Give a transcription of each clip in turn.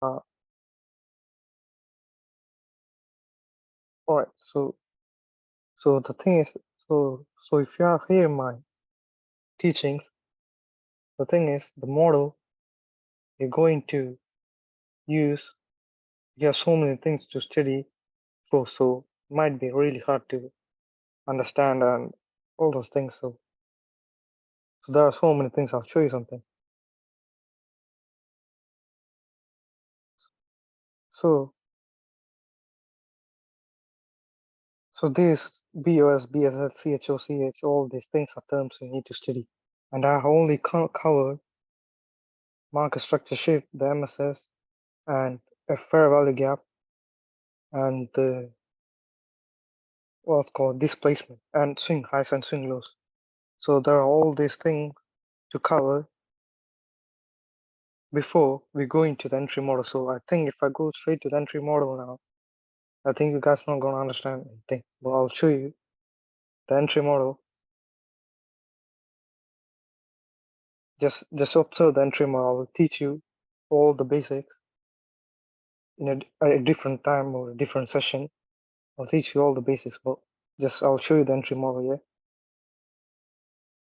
Uh, all right. So the thing is, so if you have here my teachings, the thing is the model you're going to use. You have so many things to study for, so it might be really hard to understand and all those things. So there are so many things. I'll show you something. So so these BOS, BSS, CHO, all these things are terms you need to study. And I have only covered market structure shift, the MSS, and a fair value gap, and the what's called displacement, and swing highs and swing lows. So there are all these things to cover before we go into the entry model. So I think if I go straight to the entry model now, I think you guys not gonna understand anything. But I'll show you the entry model. Just observe the entry model. I will teach you all the basics in a different time or a different session. I'll teach you all the basics, but I'll show you the entry model here.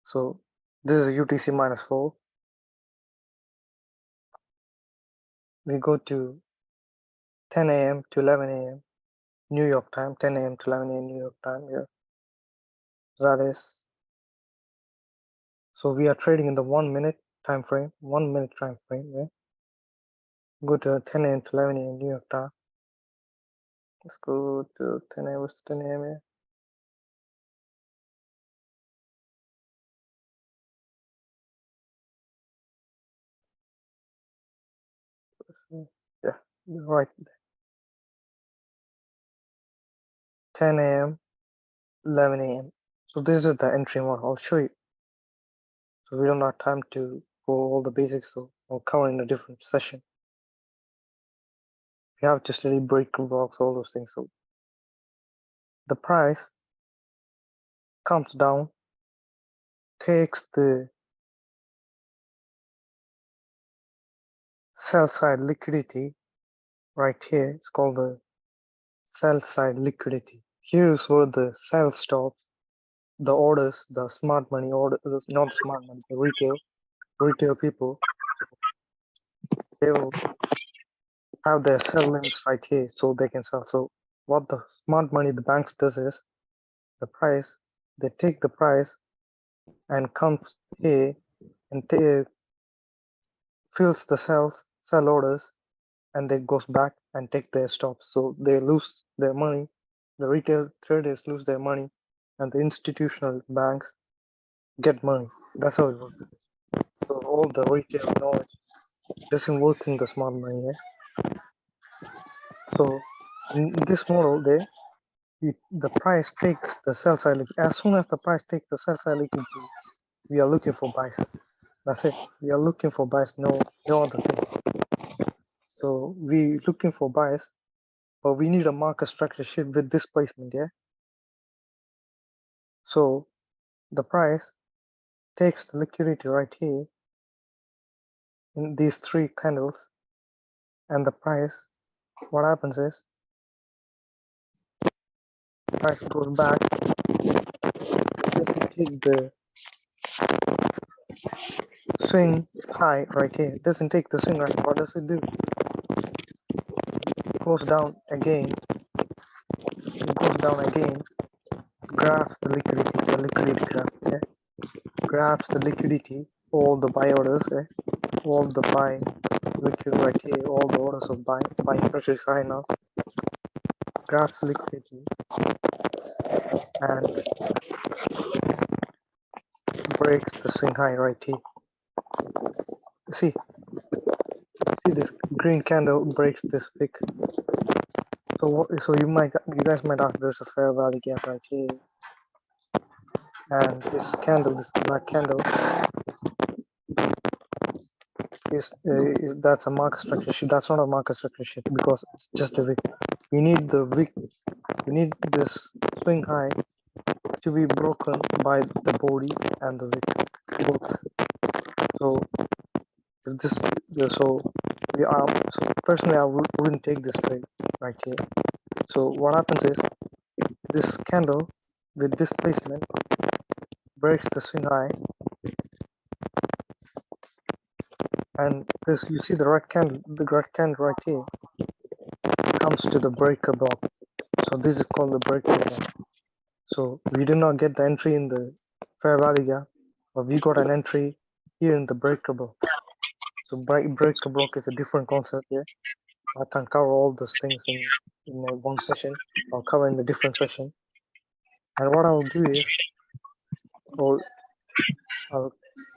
So this is a UTC -4. We go to 10 a.m. to 11 a.m. New York time, 10 a.m. to 11 a.m. New York time here. That is, so we are trading in the 1 minute time frame, 1 minute time frame. Yeah. Go to 10 a.m. to 11 a.m. New York time. Let's go to 10 a.m. What's 10 a.m. here? Yeah, right. 10 a.m. 11 a.m. So this is the entry model. I'll show you. So we don't have time to go all the basics, so I'll cover in a different session. You have to study breaking blocks, all those things. So the price comes down, takes the sell side liquidity right here. It's called the sell side liquidity. Here's where the sell stops. The orders, the smart money order, not smart money, the retail people, they will have their sell limits right here so they can sell. So what the smart money, the banks does is the price, they take the price and comes here and fills the sell orders, and then goes back and take their stops. So they lose their money. The retail traders lose their money, and the institutional banks get money. That's how it works. So all the retail knowledge doesn't work in the smart money. Yeah? So in this model, the price takes the sell side liquidity. As soon as the price takes the sell side liquidity, we are looking for buys. That's it. We are looking for buys, no other things. So we looking for buys, but we need a market structure shift with displacement, yeah? So the price takes the liquidity right here in these three candles, and the price, what happens is, price goes back, doesn't take the swing high right here, doesn't take the swing right. What does it do? It goes down again, grabs the liquidity, it's a liquidity graph, yeah? Grabs the liquidity, all the buy orders, yeah? All the buy liquid right here, all the orders of buying pressure is high now, grabs liquidity and breaks the swing high right here. See this green candle breaks this wick. So you guys might ask, there's a fair value gap right here, and this black candle is that's a market structure shift. That's not a market structure shift because it's just a wick. We need the wick. We need this swing high to be broken by the body and the wick both. So if this, so So personally, I wouldn't take this trade right here. So what happens is this candle with this placement breaks the swing high, and this, you see the red candle right here comes to the breaker block. So this is called the breaker block. So we did not get the entry in the fair value gap, but we got an entry here in the breaker block. So breaker block is a different concept here. I can't cover all those things in one session. I'll cover in a different session. And what I'll do is,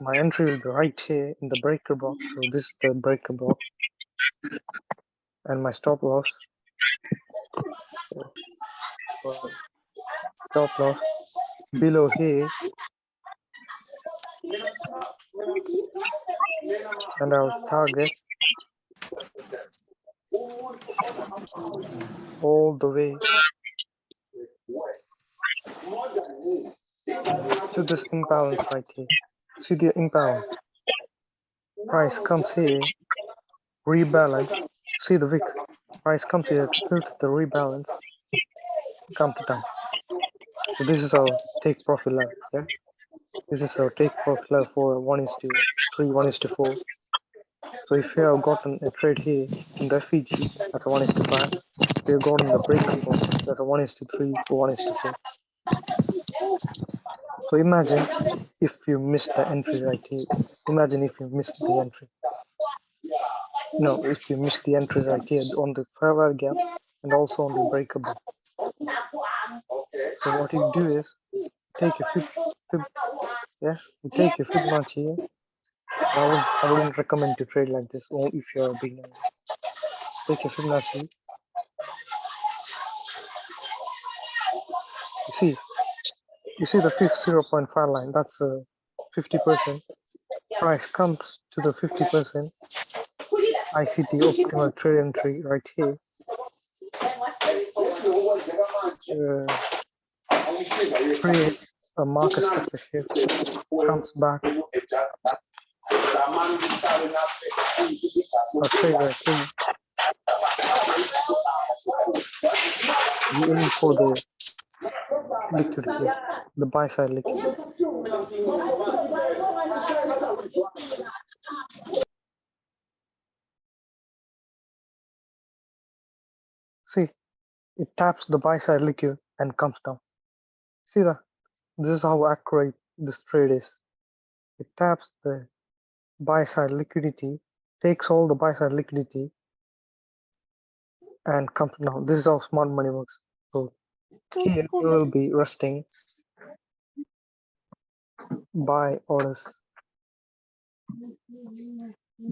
my entry will be right here in the breaker block. So this is the breaker block, and my stop loss. Stop loss below here, and I'll target all the way to this imbalance right here. See the imbalance. Price comes here, rebalance. See the wick. Price comes here, fills the rebalance, comes down. So this is our take profit level. Yeah, this is our take profit level for 1:3, 1:4. So if you have gotten a trade here in the FEG, that's a 1:5. If you have gotten the breaker block, that's a 1:3 or 1:4. So imagine if you missed the entry right here. Imagine if you missed the entry. No, if you missed the entry right here on the fair value gap and also on the breaker block. So what you do is take a fib yeah, you take a Fibonacci here. I wouldn't recommend to trade like this if you're a beginner. Take a Fibonacci. You see the fifth 0.5 line, that's 50%. Price comes to the 50% ICT optimal trade entry right here. Create a market structure shift, comes back, a trade right here. You aim for the liquidity, the buy side liquidity. See, it taps the buy side liquid and comes down. See that? This is how accurate this trade is. It taps the buy side liquidity, takes all the buy side liquidity, and comes down. This is how smart money works. So here you will be resting buy orders.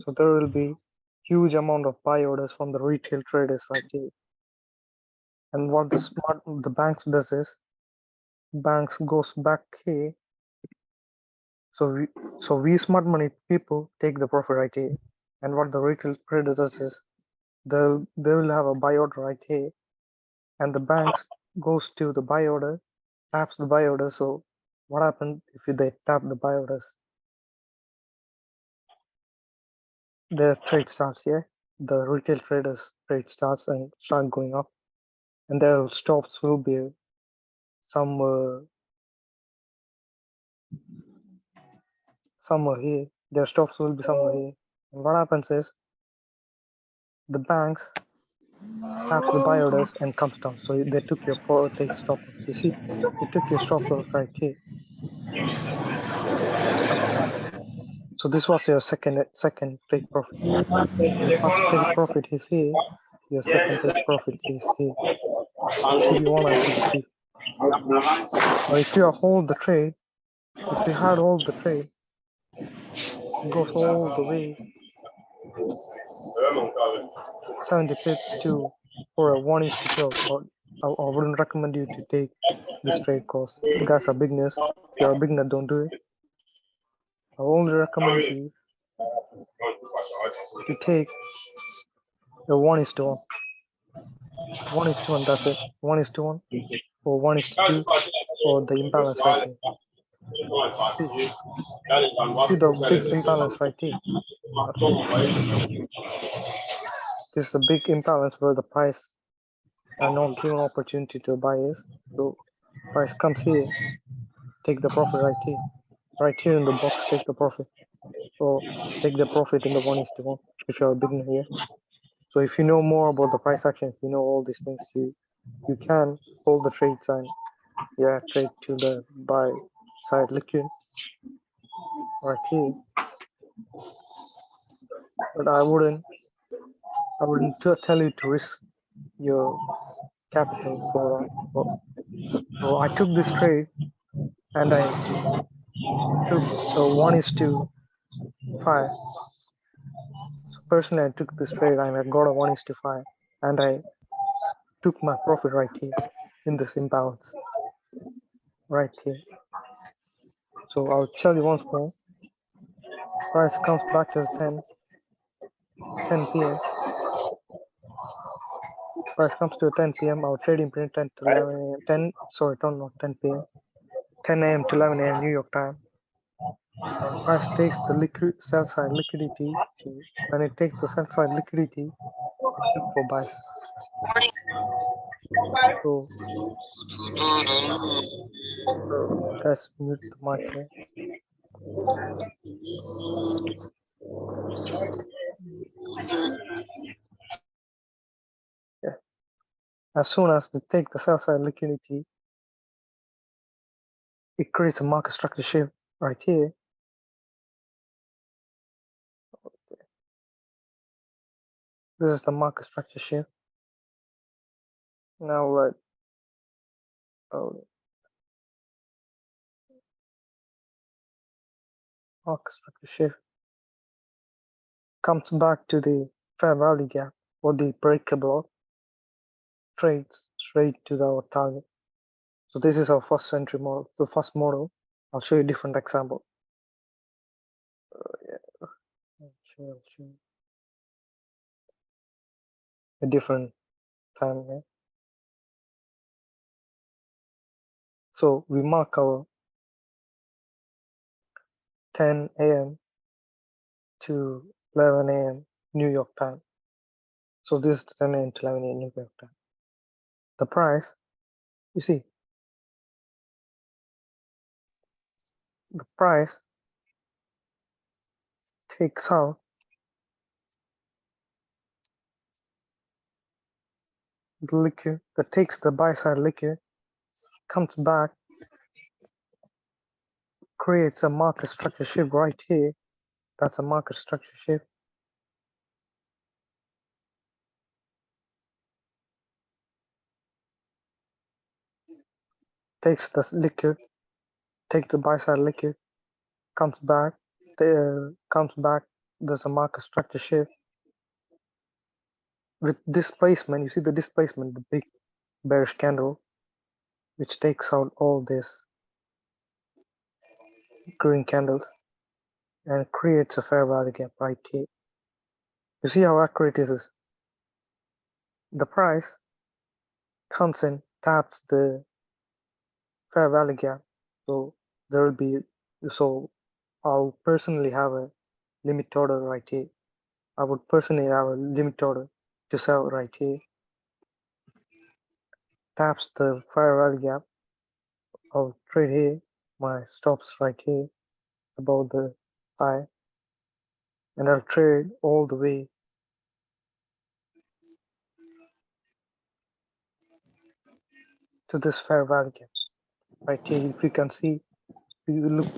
So there will be huge amount of buy orders from the retail traders right here. And what the banks does is, banks goes back here. So we smart money people take the profit right here. And what the retail trader does is, they will have a buy order right here, and the banks goes to the buy order, taps the buy order. So what happens if they tap the buy orders? The trade starts here. The retail traders trade starts and start going up, and their stops will be somewhere here. Their stops will be somewhere here. And what happens is, the banks taps the buy orders and comes down. So they took your take stop loss. You see, they took your stop loss right here. So this was your second take profit. Your first take profit is here. Your second take profit is here. CB1 and CB2. But if you hold the trade, if you had hold the trade, it goes all the way 70 pips to for a 1:12. But I wouldn't recommend you to take this trade course. You guys are beginners. If you're a beginner, don't do it. I only recommend you to take the 1:1. 1:1, that's it. 1:1 or 1:2 or the imbalance right here. See the big imbalance right here. this is a big imbalance where the price are not given opportunity to buyers. So price comes here, take the profit right here. Right here in the box, take the profit. Or take the profit in the 1:1 if you're a beginner here. So if you know more about the price action, if you know all these things, you can hold the trades and trade to the buy side liquid right here. But I wouldn't tell you to risk your capital for that. So I took this trade and I took a 1:5. So personally, I took this trade and I got a 1:5, and I took my profit right here in this imbalance right here. So I'll tell you once more. Price comes back to 10 p.m. Price comes to 10 p.m. Our trading print 10 to 11 a.m. 10, sorry, not 10 p.m. 10 a.m. to 11 a.m. New York time. Price takes the liquid sell side liquidity. When it takes the sell side liquidity, it look for buys. So let's mute the mic here. Yeah. As soon as they take the sell side liquidity, it creates a market structure shift right here. This is the market structure shift. Now let market structure shift comes back to the fair value gap or the breakable trades straight to our target. So this is our first entry model. The first model, I'll show you a different example. I'll show you a different time here. So we mark our 10 a.m. to 11 a.m. New York time. So this is 10 a.m. to 11 a.m. New York time. The price, you see, the price takes out the liquid, that takes the buy side liquid, comes back, creates a market structure shift right here. That's a market structure shift. Takes the liquid, takes the buy side liquid, comes back, there's a market structure shift. With displacement, you see the displacement, the big bearish candle, which takes out all these green candles and creates a fair value gap right here. You see how accurate this is? The price comes in, taps the fair value gap. So there will be, so I'll personally have a limit order right here. I would personally have a limit order to sell right here. Taps the fair value gap. I'll trade here. My stops right here above the high, and I'll trade all the way to this fair value gap right here. If you can see, if you look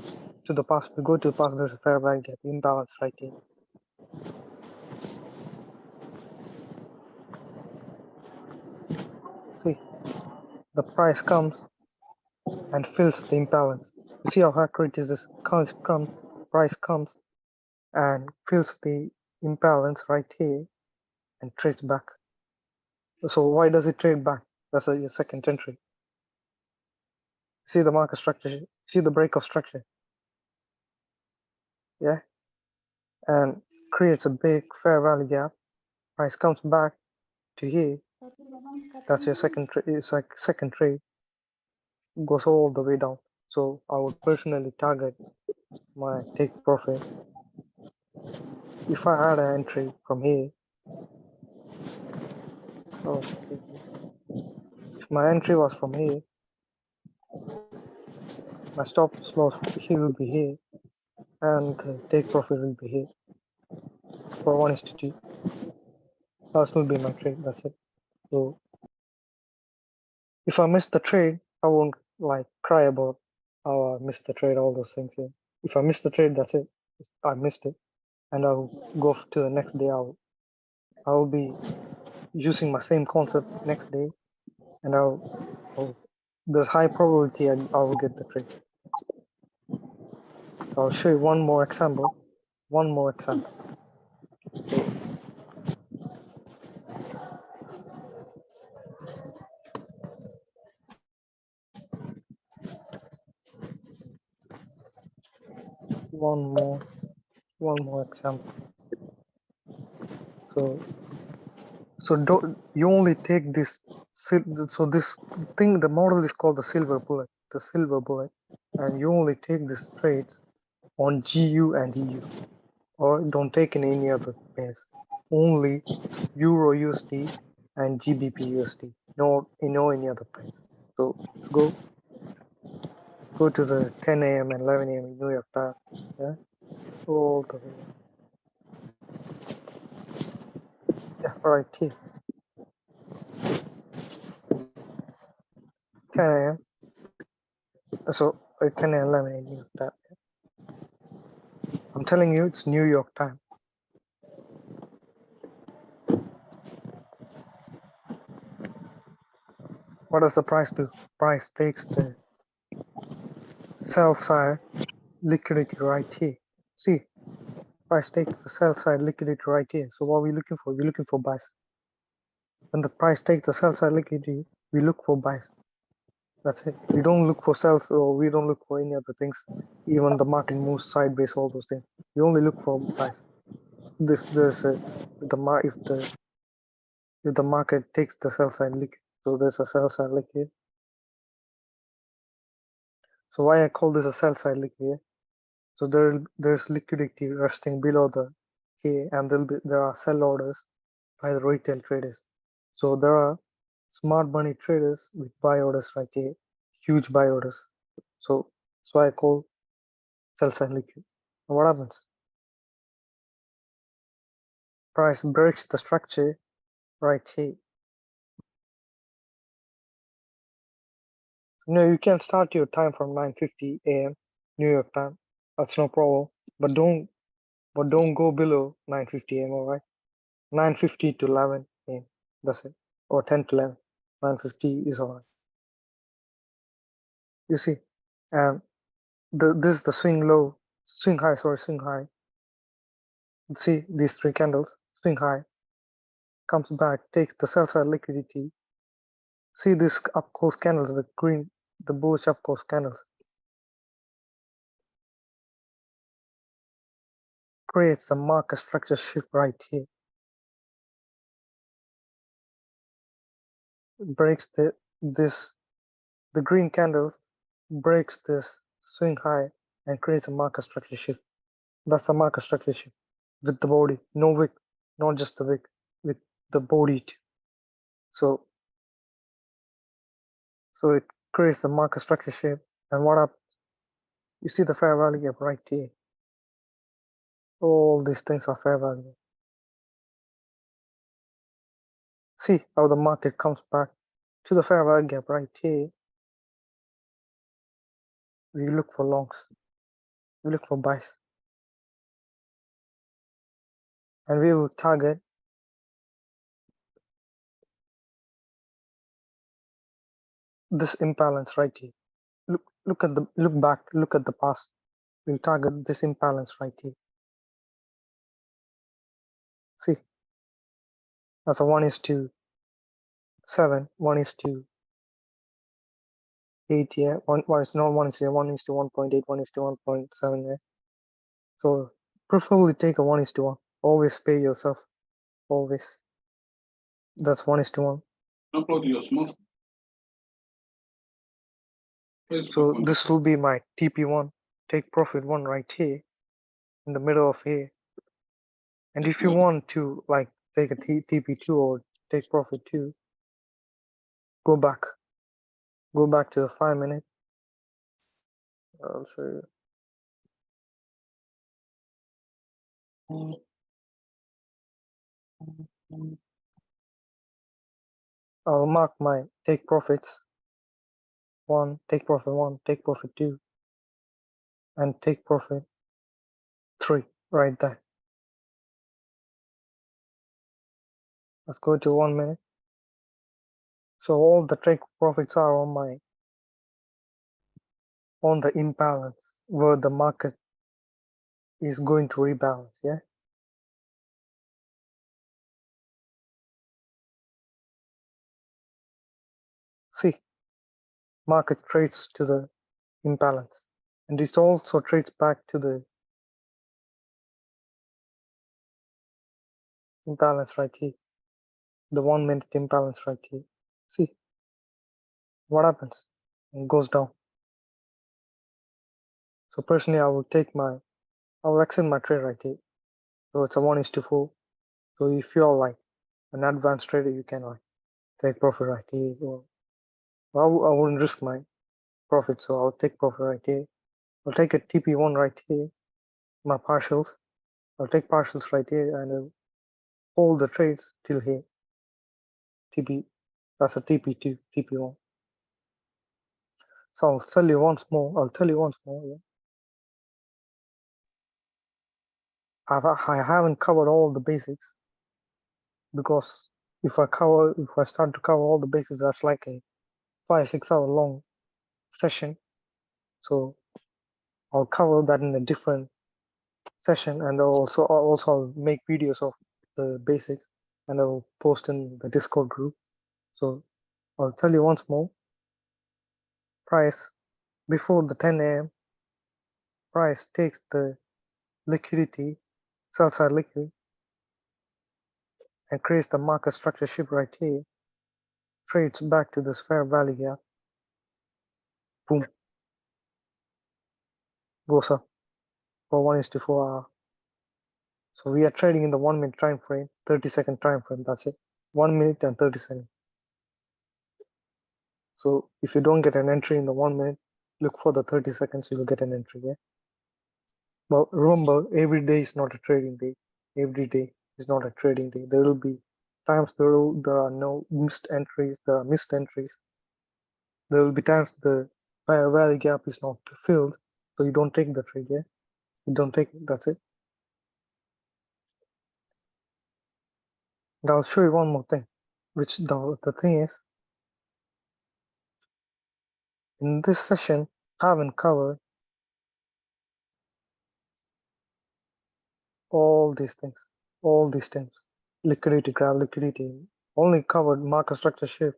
to the past, we go to the past, there's a fair value gap imbalance right here. See, the price comes and fills the imbalance. You see how accurate is this? Price comes and fills the imbalance right here and trades back. So why does it trade back? That's your second entry. See the market structure, see the break of structure. Yeah, and creates a big fair value gap. Price comes back to here. That's your second trade. It's like second trade goes all the way down. So I would personally target my take profit. If I had an entry from here, Okay. If my entry was from here, my stop loss here will be here, and the take profit will be here for 1:2. That will be my trade. That's it. So if I miss the trade, I won't like cry about how I missed the trade, all those things. Yeah. If I miss the trade, that's it. I missed it, and I'll go to the next day. I'll be using my same concept next day, and there's high probability I will get the trade. So I'll show you one more example. One more example. So one more example. So don't you only take this so this thing, the model is called the silver bullet, and you only take these trades on GU and EU, or don't take in any other pairs, only Euro USD and GBP USD, no any other pair. So let's go to the 10 a.m. and 11 a.m. in New York time. Yeah, all the way. Yeah, right here, 10 a.m. So 10 and 11 in New York time. I'm telling you, it's New York time. What does the price do? Price takes the sell side liquidity right here. See, price takes the sell side liquidity right here. So what are we looking for? We're looking for buys. When the price takes the sell side liquidity, we look for buys. That's it. We don't look for sells, or we don't look for any other things. Even the market moves sideways, all those things. We only look for buys. If there's a if the market takes the sell side liquidity, so there's a sell side liquidity. So why I call this a sell side liquidity? So there's liquidity resting below the K, and there are sell orders by the retail traders. So there are smart money traders with buy orders right here, huge buy orders. So that's why I call sell side liquid. And what happens? Price breaks the structure right here. No, you can start your time from 9:50 a.m. New York time. That's no problem. But don't go below 9:50 a.m. All right? 9:50 to 11 a.m. That's it. Or 10 to 11. 9:50 is all right. You see, and this is the swing low, swing high. Sorry, swing high. See these three candles. Swing high, comes back, takes the sell side liquidity. See this up close candles, the green, the bullish up close candles. Creates a market structure shift right here. Breaks the green candles, breaks this swing high and creates a market structure shift. That's the market structure shift with the body, no wick, not just the wick, with the body too. So it creates the market structure shift, and what up? You see the fair value gap right here. All these things are fair value. See how the market comes back to the fair value gap right here. We look for longs, we look for buys, and we will target this imbalance right here. Look at the past. We'll target this imbalance right here. See, that's a 1:7, 1:8, yeah. One is not 1:1, 1:8, 1:1.7, yeah. So preferably take a 1:1. Always pay yourself. Always. That's 1:1. Upload your smart. So this will be my TP1. Take profit one right here in the middle of here. And if you want to like take a TP2 or take profit 2, go back to the 5 minute. I'll show you. I'll mark my take profits 1, take profit 1, take profit 2, and take profit 3 right there. Let's go to 1 minute. So all the take profits are on the imbalance where the market is going to rebalance. Yeah. See, market trades to the imbalance, and it also trades back to the imbalance right here, the 1 minute imbalance right here. See what happens? It goes down. So personally, I will exit my trade right here. So it's a 1:4. So if you're like an advanced trader, you can like take profit right here. Or I wouldn't risk my profit, so I'll take profit right here. I'll take a TP1 right here, my partials. I'll take partials right here and I'll hold the trades till here. TP, that's a TP2, TP1. So I'll tell you once more. Yeah. I haven't covered all the basics because if I start to cover all the basics, that's like a 5-6 hour long session. So I'll cover that in a different session, and I'll make videos of the basics and I'll post in the Discord group. So I'll tell you once more. Price before the 10 a.m. price takes the liquidity, sell side liquidity, and creates the market structure shift right here, trades back to this fair value gap, boom, goes up for 1:4 hour. So we are trading in the 1 minute time frame, 30-second time frame, that's it. 1 minute and 30 seconds. So if you don't get an entry in the 1 minute, look for the 30 seconds, you'll get an entry. Yeah. Well, remember, every day is not a trading day. Every day is not a trading day. There will be times there are no missed entries. There are missed entries. There will be times the fair value gap is not filled, so you don't take the trade. Yeah, you don't take it. That's it. And I'll show you one more thing, which the thing is, in this session, I haven't covered all these things, all these things. Liquidity, grab liquidity. Only covered market structure shift.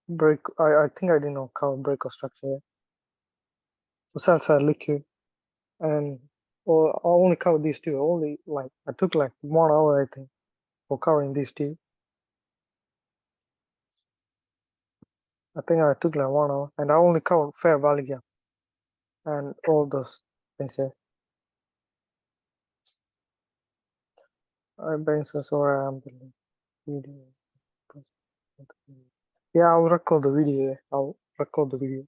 Break. I think I did not cover break of structure yet. The cells are liquid, and I only covered these two. I took like 1 hour, I think, for covering these two. I think I took like 1 hour, and I only covered fair value gap and all those things here. I brings us where I'm building video. Yeah, I'll record the video. I'll record the video.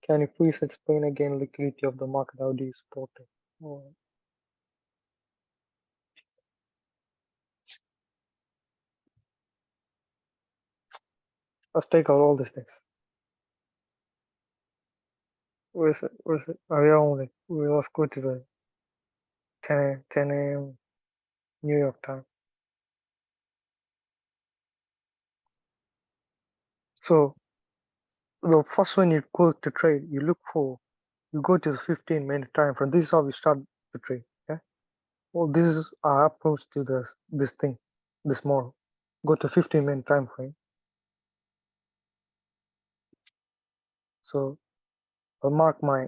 Can you please explain again liquidity of the market? How do you support it? Oh, let's take out all these things. Where is it? Where is it? Oh, yeah, only. Let's go to the 10 a.m. New York time. So the first when you go to trade, you go to the 15-minute time frame. This is how we start the trade. Yeah. Well, this is our approach to this model. Go to 15-minute time frame. So I'll mark my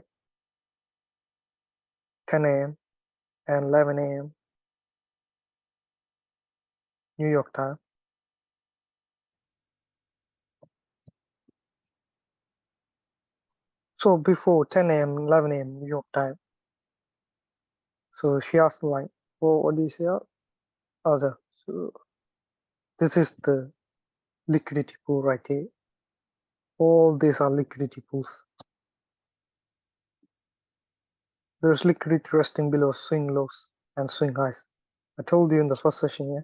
10 a.m. and 11 a.m. New York time. So before 10 a.m., 11 a.m. New York time. So she asked like, well, what do you say? So This is the liquidity pool right here. All these are liquidity pools. There's liquidity resting below swing lows and swing highs. I told you in the first session, yeah,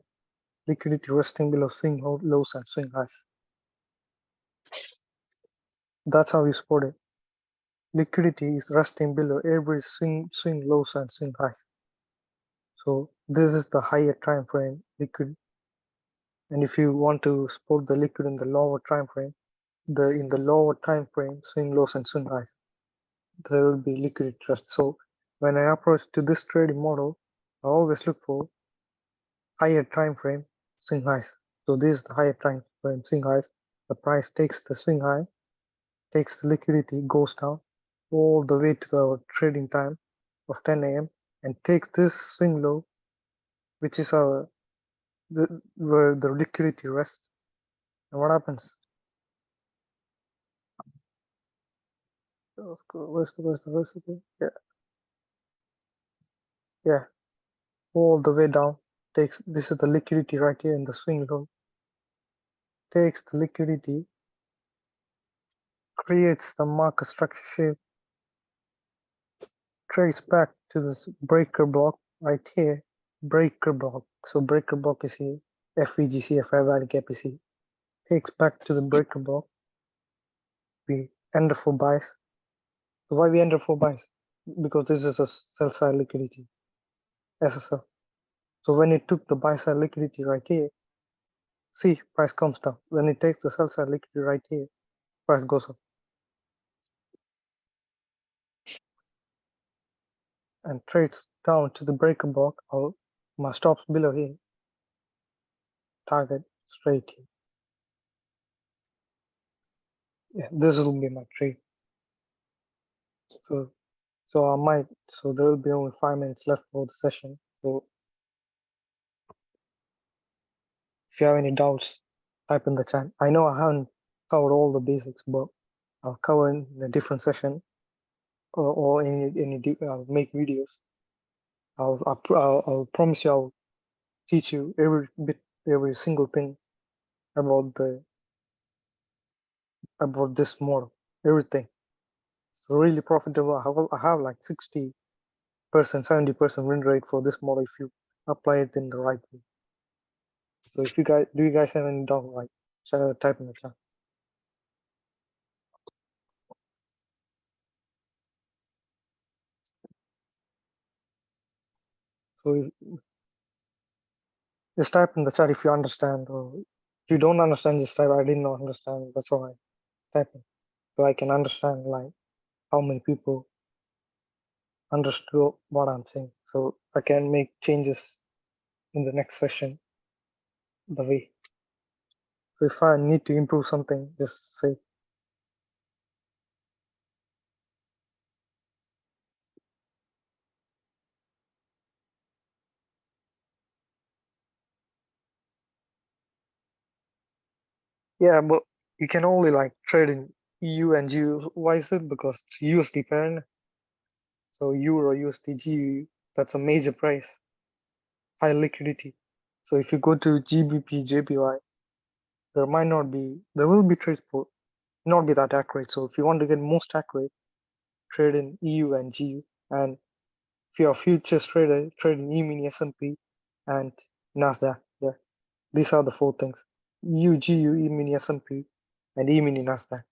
liquidity resting below swing lows and swing highs. That's how you spot it. Liquidity is resting below every swing lows and swing highs. So this is the higher time frame liquid. And if you want to spot the liquid in the lower time frame, in the lower time frame swing lows and swing highs, there will be liquidity rest. So when I approach to this trading model, I always look for higher time frame swing highs. So this is the higher time frame swing highs. The price takes the swing high, takes the liquidity, goes down all the way to the trading time of 10 a.m. and takes this swing low, which is where the liquidity rests. And what happens? Where's the thing? Yeah, all the way down. Takes this is the liquidity right here in the swing low. Takes the liquidity, creates the market structure shape, trades back to this breaker block right here. Breaker block. So breaker block is here. FVGC, fair value gap is here. Takes back to the breaker block. We enter for buys. So why we enter for buys? Because this is a sell side liquidity, SSL. So when it took the buy side liquidity right here, see price comes down. When it takes the sell side liquidity right here, price goes up and trades down to the breaker block. My stops below here, target straight here. Yeah, this will be my trade. So so there will be only 5 minutes left for the session. So if you have any doubts, type in the chat. I know I haven't covered all the basics, but I'll cover in a different session or I'll make videos. I'll promise you I'll teach you every single thing about this model, everything. It's really profitable. I have like 60%, 70% win rate for this model if you apply it in the right way. So if do you guys have any doubt, like type in the chat. So just type in the chat if you understand, or if you don't understand, just type I did not understand. That's all right. Type in so I can understand like how many people understood what I'm saying, so I can make changes in the next session the way. So if I need to improve something, just say. Yeah, but you can only like trade in EU and GU. Why is it? Because it's USD parent. So Euro, USD, GU, that's a major price, high liquidity. So if you go to GBP, JPY, there will be trades, but not be that accurate. So if you want to get most accurate, trade in EU and GU. And if you're a futures trader, trade in E-mini, S&P, and Nasdaq. Yeah, these are the 4 things: EU, GU, E-mini, S&P, and E-mini Nasdaq.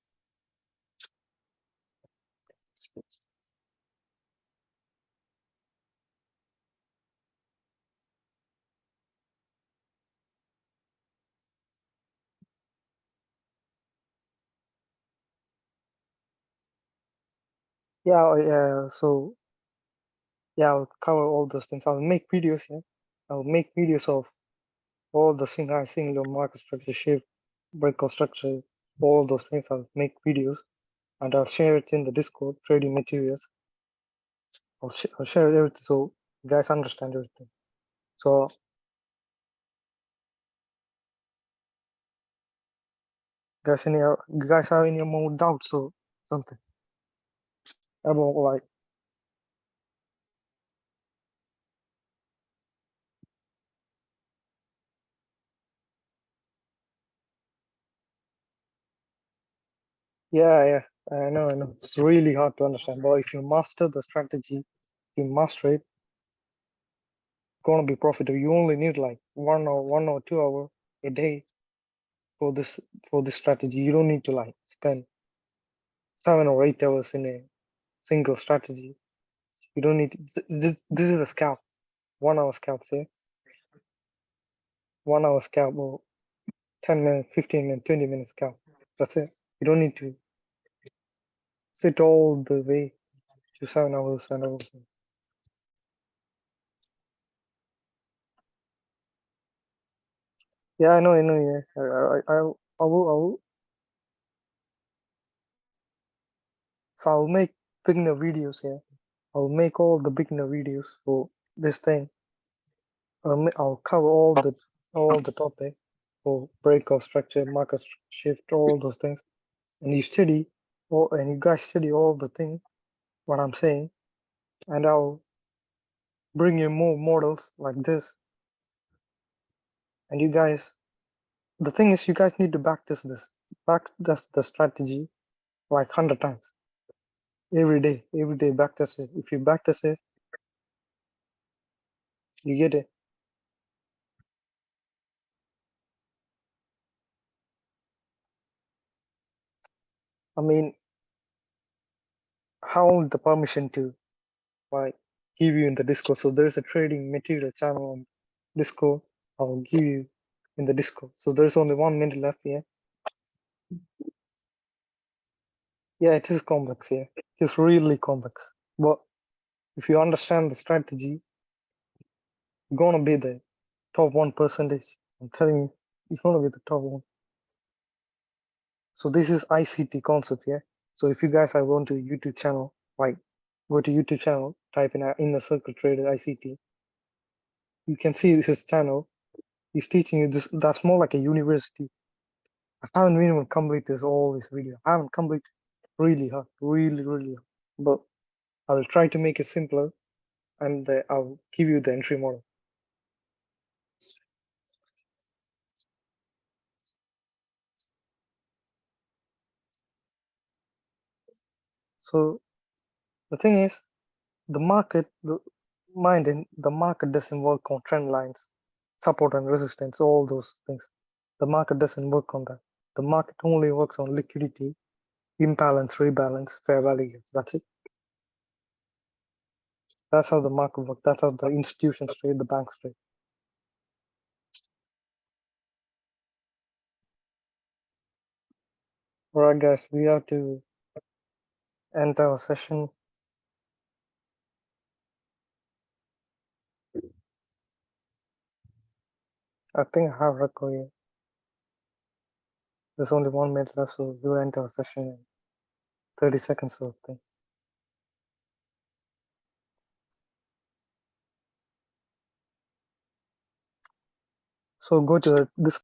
Yeah. So yeah, I'll cover all those things. I'll make videos. Yeah, I'll make videos of all the single market structure, shift, breakout structure, all those things. I'll make videos and I'll share it in the Discord trading materials. I'll share everything so you guys understand everything. So you guys have any more doubts or something about like Yeah, yeah. I know. It's really hard to understand. But if you master the strategy, you master it, gonna be profitable. You only need like 1 or 2 hour a day for this strategy. You don't need to like spend 7 or 8 hours in a single strategy. You don't need to, this is a scalp. 1 hour scalp, say 1 hour scalp or 10 minutes, 15 minutes, 20 minutes scalp. That's it. You don't need to sit all the way to 7 hours and hours. Yeah, I know. Yeah, I will. So I'll make beginner videos here. I'll make all the beginner videos for this thing. I'll cover all the topic for breakout structure, market shift, all those things. And you guys study all the things what I'm saying, and I'll bring you more models like this. And you guys, the thing is, you guys need to practice the strategy like 100 times every day. Practice it. If you practice it, you get it. I mean, how the permission to like give you in the Discord. So there's a trading material channel on Discord. I'll give you in the Discord. So there's only 1 minute left here. Yeah, it is complex. Yeah, it's really complex. But if you understand the strategy, you're gonna be the top 1%. I'm telling you, you're gonna be the top one. So this is ICT concept. Yeah. So if you guys are going to YouTube channel, like go to YouTube channel, type in the circle trader ICT. You can see this is channel. He's teaching you this. That's more like a university. I haven't even completed all this video. I haven't completed really hard, really hard. But I will try to make it simpler, and I'll give you the entry model. So the thing is, the market, the market doesn't work on trend lines, support and resistance, all those things. The market doesn't work on that. The market only works on liquidity, imbalance, rebalance, fair value gains. That's it. That's how the market works. That's how the institutions trade, the banks trade. All right, guys, we have to end our session. I think I have recorded. There's only 1 minute left, so we'll end our session in 30 seconds or thing. So go to this